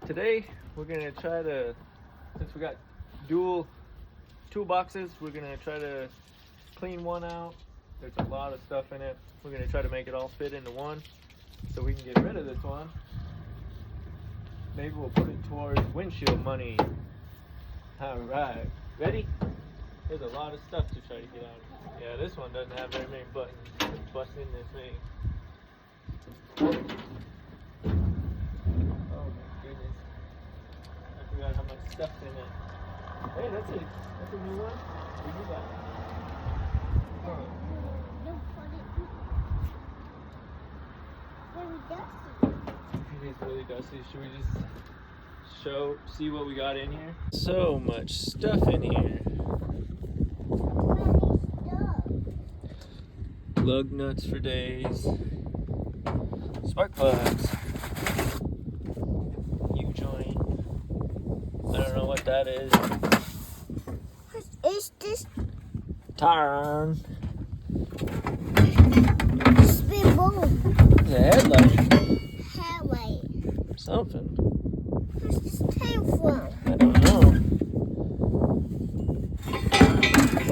Today we're gonna try to, since we got dual toolboxes, we're gonna try to clean one out. There's a lot of stuff in it. We're gonna try to make it all fit into one so we can get rid of this one. Maybe we'll put it towards windshield money. Alright, ready? There's a lot of stuff to try to get out of it. Yeah, this one doesn't have very many buttons. Let's bust in this thing. Oh my goodness. I forgot how much stuff's in it. Hey, that's a new one. What do you got? Oh. It is really dusty. Should we just see what we got in here? So much stuff in here. Lug nuts for days. Spark plugs. U-joint. I don't know what that is. What is this? Tire iron. Spin boom. It's a headlight. Headlight. Something. Where's this came from? I don't know.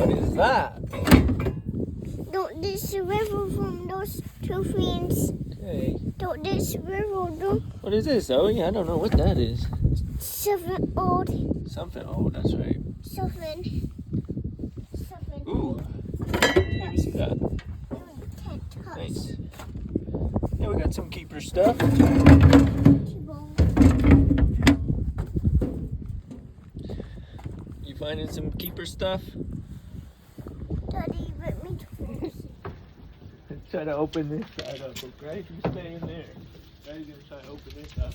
What is that? Don't this river from those two friends? Okay. Don't this river do What is this, Zoe? I don't know what that is. something old? Something old, that's right. Something. Ooh. Let me see that. Nice. Yeah, we got some keeper stuff. You finding some keeper stuff? Daddy, let me try. Let's try to open this side up, okay? You stay in there. Daddy's gonna try to open this up.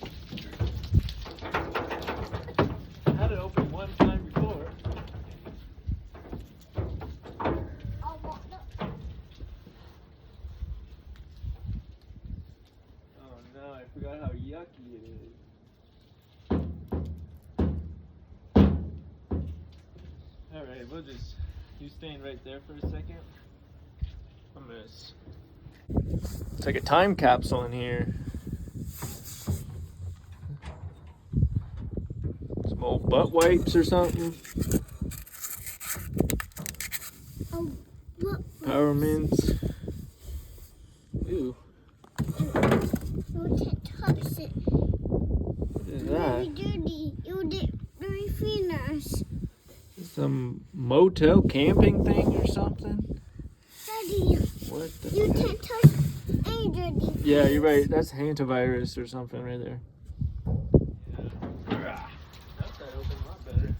I had it open one time before. Oh no, I forgot how yucky it is. Alright, you staying right there for a second? I'm gonna. It's like a time capsule in here. Some old butt wipes or something. Oh, what? Power mints. Ew. You can't touch it. What is Very that? dirty. You did very fingers. Some motel camping thing or something? Daddy, What the you heck? can't touch any dirty. Yeah, you're right. That's hantavirus or something right there. Yeah. That's that open a lot better.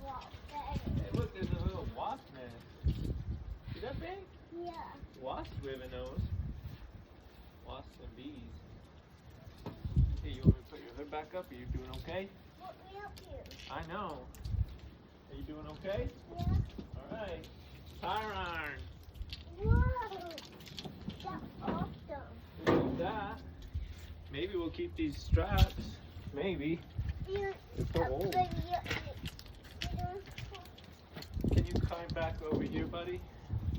Wow, Hey, look, there's a little wasp nest. See that big? yeah. Wasps live in those. Wasps and bees. Hey, you want me to put your hood back up? Are you doing okay? Let me help you. I know. Are you doing okay? Yeah. Alright. Tire iron. Whoa. That's awesome. We'll use that. Maybe we'll keep these straps. Maybe. You, It's so old. you Can you climb back over here, buddy?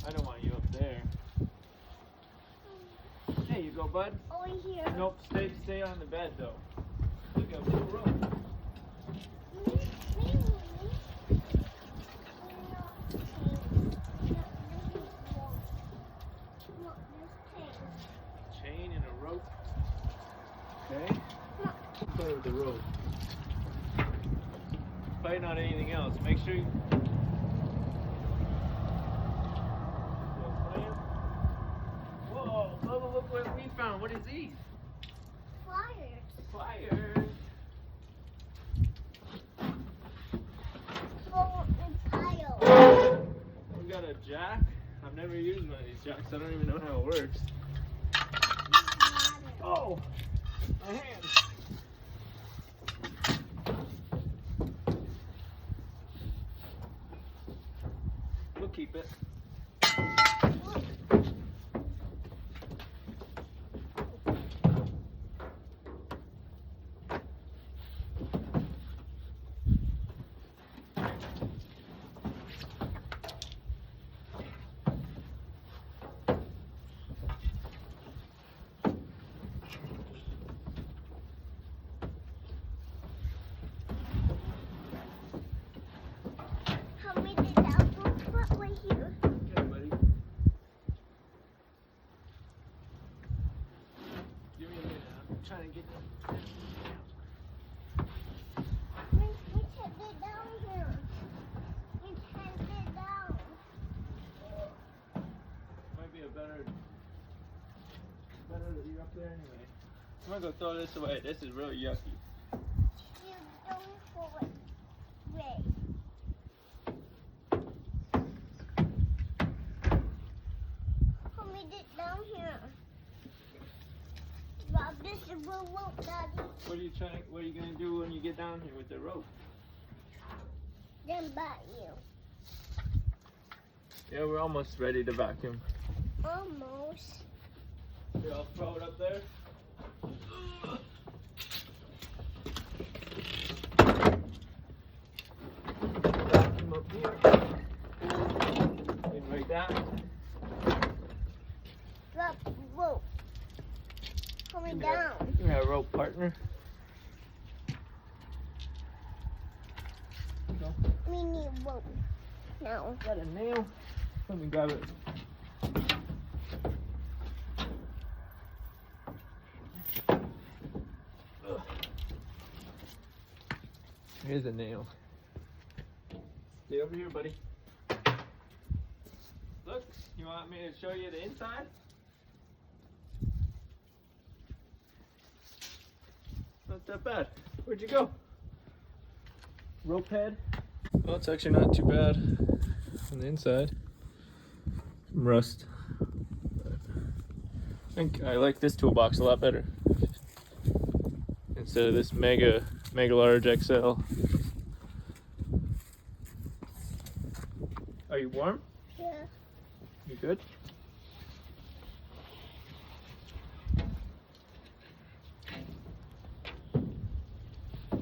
I don't want you up there. There you go, bud. over here. Nope, stay on the bed though. Look at full rope. Chain and a rope. Okay. Play with the rope. Fighting on anything else. Make sure you. Whoa, Bubba, look what we found. What is these? Pliers. We got a jack. I've never used one of these jacks. I don't even know how it works. Oh, my hand. We'll keep it. We can't get down here. We can't get down. Might be a better that you're up there anyway. I'm gonna go throw this away. This is real yucky. You don't throw it away. Can we get down here? Rob, this is a rope, Daddy. What are you gonna do when you get down here with the rope? Then bite you. Yeah, we're almost ready to vacuum. Almost. Here, I'll throw it up there. Vacuum up here. And right down. Drop rope. Coming Give me down. Give me a rope, partner. Go. We need rope. No. Got a nail. Let me grab it. Ugh. Here's a nail. Stay over here, buddy. Look, you want me to show you the inside? Not that bad. Where'd you go? Rope head? Well, it's actually not too bad on the inside. Some rust. But I think I like this toolbox a lot better. Instead of this mega large XL. Are you warm? Yeah. You good?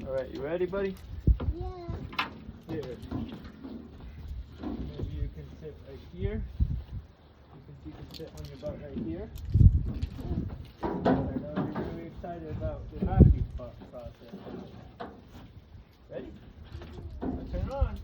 Alright, you ready, buddy? Yeah. Here. Maybe you can sit right here. You can sit on your butt right here. I know you're really excited about the vacuum process. Ready? I'll turn it on.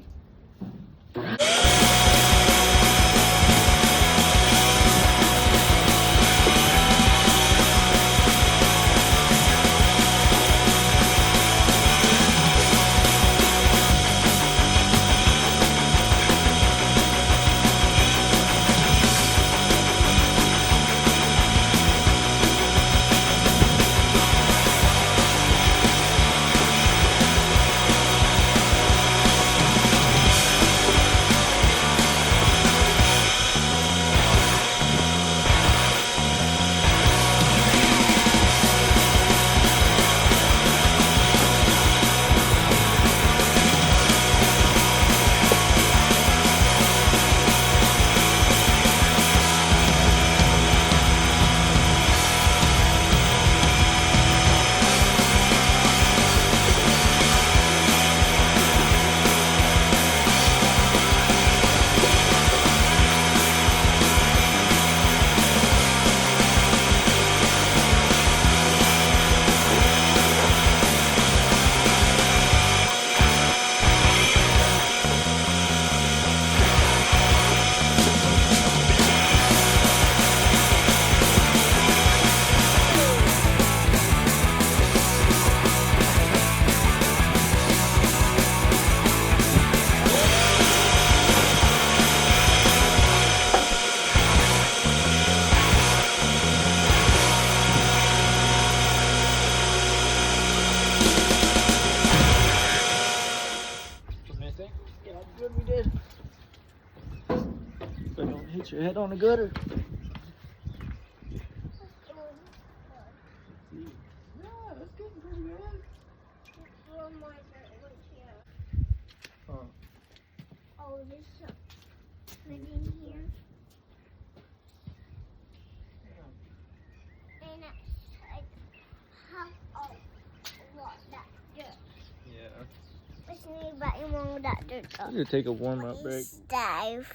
Yeah, good we did. But don't hit your head on the gutter. Yeah, that's getting pretty good. Huh. Oh, this right in here. And that's like half a lot that dirt. Yeah. Let's need about that dirt. I'm gonna take a warm up break. Dive.